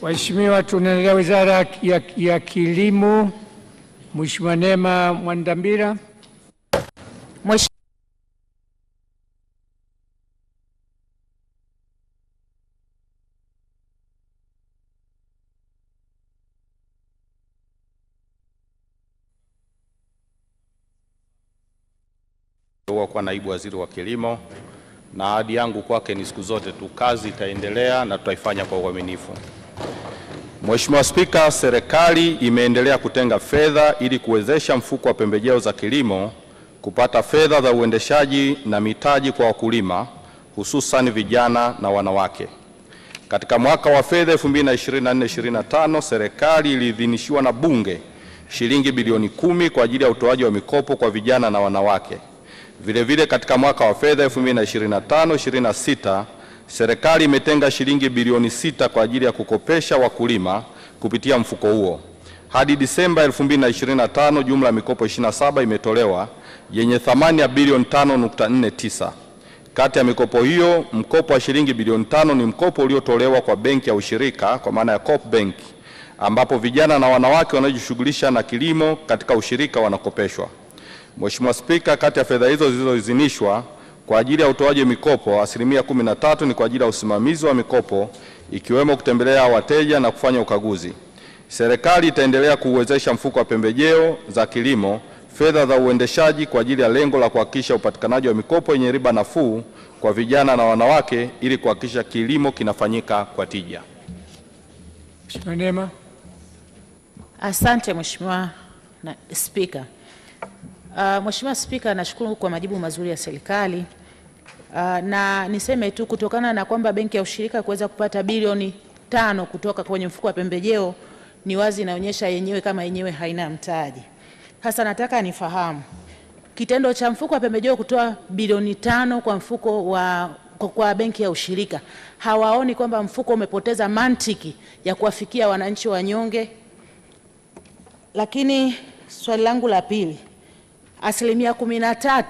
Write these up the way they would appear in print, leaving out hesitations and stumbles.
Waheshimiwa, tunaendelea Wizara ya Kilimo. Mheshimiwa Neema Mwandambira. Kwa naibu waziri wa kilimo, na ahadi yangu kwake ni siku zote tu kazi itaendelea na tutaifanya kwa uaminifu. Mheshimiwa Spika, serikali imeendelea kutenga fedha ili kuwezesha mfuko wa pembejeo za kilimo kupata fedha za uendeshaji na mitaji kwa wakulima, hususan vijana na wanawake. Katika mwaka wa fedha 2024/2025 serikali iliidhinishiwa na Bunge shilingi bilioni 10 kwa ajili ya utoaji wa mikopo kwa vijana na wanawake. Vile katika mwaka wa fedha 2025/26 serikali imetenga shilingi bilioni 6 kwa ajili ya kukopesha wakulima kupitia mfuko huo. Hadi Disemba 2025 jumla ya mikopo 27 imetolewa yenye thamani ya bilioni 5.49. Kati ya mikopo hiyo, mkopo wa shilingi bilioni 5 ni mkopo uliotolewa kwa benki ya ushirika kwa maana ya Coop Bank, ambapo vijana na wanawake wanaojishughulisha na kilimo katika ushirika wanakopeshwa. Mheshimiwa Spika, kati ya fedha hizo zilizoidhinishwa kwa ajili ya utoaji mikopo, 13% ni kwa ajili ya usimamizi wa mikopo ikiwemo kutembelea wateja na kufanya ukaguzi. Serikali itaendelea kuuwezesha mfuko wa pembejeo za kilimo fedha za uendeshaji kwa ajili ya lengo la kuhakikisha upatikanaji wa mikopo yenye riba nafuu kwa vijana na wanawake ili kuhakikisha kilimo kinafanyika kwa tija. Mheshimiwa Neema. Asante Mheshimiwa Spika. Mheshimiwa Spika, nashukuru kwa majibu mazuri ya serikali. Na niseme tu kutokana na kwamba benki ya ushirika kuweza kupata bilioni 5 kutoka kwenye mfuko wa pembejeo ni wazi inaonyesha yenyewe kama yenyewe haina mtaji. Sasa nataka nifahamu kitendo cha mfuko wa pembejeo kutoa bilioni 5 kwa mfuko kwa benki ya ushirika, hawaoni kwamba mfuko umepoteza mantiki ya kuwafikia wananchi wanyonge? Lakini swali langu la pili, 13%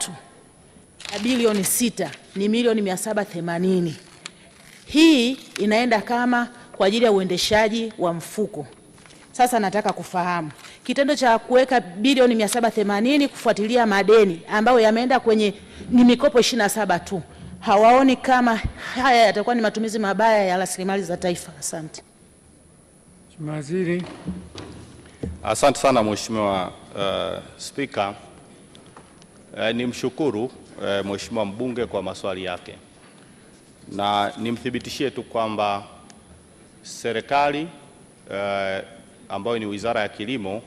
ya bilioni 6 ni milioni 780. Hii inaenda kama kwa ajili ya uendeshaji wa mfuko. Sasa nataka kufahamu kitendo cha kuweka bilioni 780 kufuatilia madeni ambayo yameenda kwenye ni mikopo 27 tu, hawaoni kama haya yatakuwa ni matumizi mabaya ya rasilimali za taifa? Asante. Mheshimiwa Waziri. Asante sana Mheshimiwa Spika. Nimshukuru Mheshimiwa mbunge kwa maswali yake, na nimthibitishie tu kwamba serikali ambayo ni Wizara ya Kilimo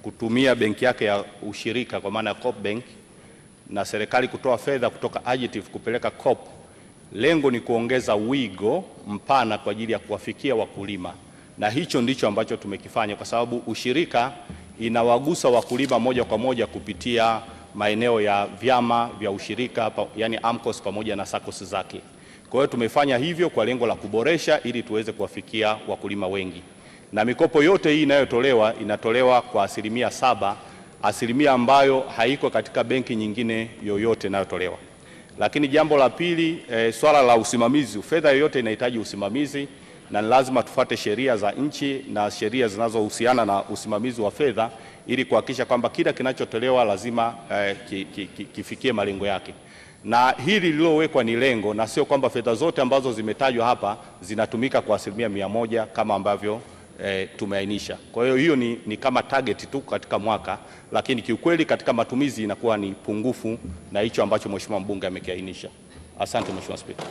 kutumia benki yake ya ushirika kwa maana ya Coop Bank na serikali kutoa fedha kutoka Adjective kupeleka Coop, lengo ni kuongeza wigo mpana kwa ajili ya kuwafikia wakulima, na hicho ndicho ambacho tumekifanya, kwa sababu ushirika inawagusa wakulima moja kwa moja kupitia maeneo ya vyama vya ushirika, yani AMCOS pamoja na SACCOS zake. Kwa hiyo tumefanya hivyo kwa lengo la kuboresha ili tuweze kuwafikia wakulima wengi, na mikopo yote hii inayotolewa inatolewa kwa 7%, asilimia ambayo haiko katika benki nyingine yoyote inayotolewa. Lakini jambo la pili, swala la usimamizi, fedha yoyote inahitaji usimamizi na lazima tufuate sheria za nchi na sheria zinazohusiana na usimamizi wa fedha ili kuhakikisha kwamba kila kinachotolewa lazima kifikie malengo yake. Na hili lililowekwa ni lengo, na sio kwamba fedha zote ambazo zimetajwa hapa zinatumika kwa 100% kama ambavyo tumeainisha. Kwa hiyo hiyo ni kama target tu katika mwaka, lakini kiukweli katika matumizi inakuwa ni pungufu na hicho ambacho Mheshimiwa mbunge amekiainisha. Asante Mheshimiwa Spika.